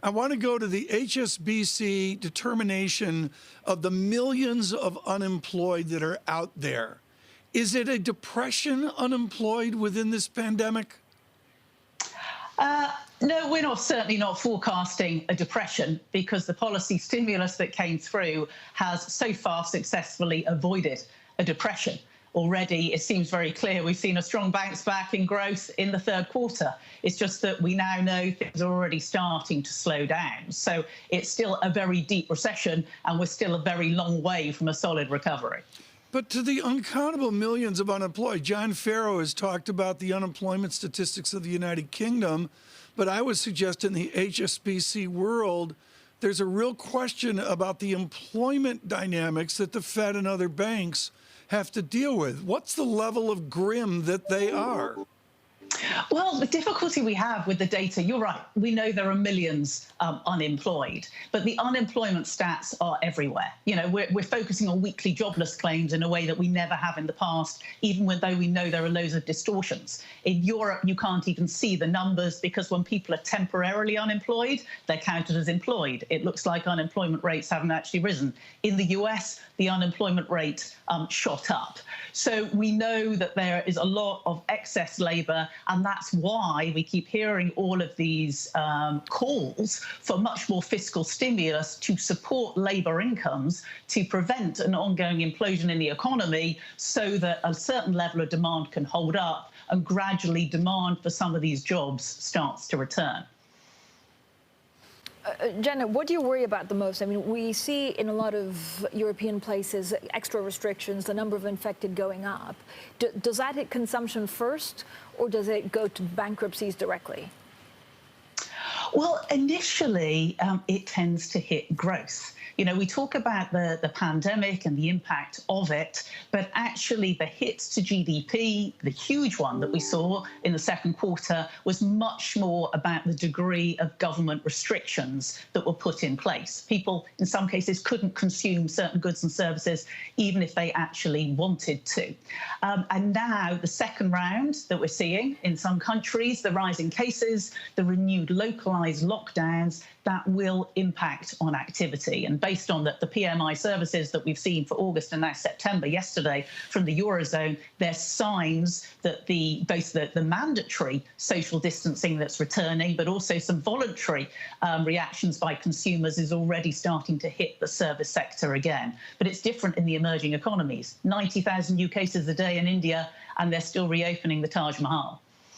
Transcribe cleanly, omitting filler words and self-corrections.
I want to go to the HSBC determination of the millions of unemployed that are out there. Is it a depression unemployed within this pandemic? No, we're certainly not forecasting a depression, because the policy stimulus that came through has so far successfully avoided a depression. Already, it seems very clear we've seen a strong bounce back in growth in the third quarter. It's just that we now know things are already starting to slow down. So it's still a very deep recession, and we're still a very long way from a solid recovery. But to the uncountable millions of unemployed, John Farrow has talked about the unemployment statistics of the United Kingdom, but I would suggest in the HSBC world, there's a real question about the employment dynamics that the Fed and other banks have to deal with. What's the level of grim that they are? Well, the difficulty we have with the data, you're right, we know there are millions unemployed, but the unemployment stats are everywhere. You know, we're focusing on weekly jobless claims in a way that we never have in the past, even though we know there are loads of distortions. In Europe, you can't even see the numbers, because when people are temporarily unemployed, they're counted as employed. It looks like unemployment rates haven't actually risen. In the US, the unemployment rate shot up. So we know that there is a lot of excess labour, and that's why we keep hearing all of these calls for much more fiscal stimulus to support labour incomes, to prevent an ongoing implosion in the economy, so that a certain level of demand can hold up and gradually demand for some of these jobs starts to return. Janet, what do you worry about the most? I mean, we see in a lot of European places extra restrictions, the number of infected going up. Does that hit consumption first, or does it go to bankruptcies directly? Well, initially, it tends to hit growth. You know, we talk about the pandemic and the impact of it, but actually the hits to GDP, the huge one that we saw in the second quarter, was much more about the degree of government restrictions that were put in place. People, in some cases, couldn't consume certain goods and services, even if they actually wanted to. And now the second round that we're seeing in some countries, the rising cases, the renewed localized lockdowns, that will impact on activity. And based on the PMI services that we've seen for August and now September yesterday from the Eurozone, there's signs that both the mandatory social distancing that's returning, but also some voluntary reactions by consumers is already starting to hit the service sector again. But it's different in the emerging economies. 90,000 new cases a day in India, and they're still reopening the Taj Mahal.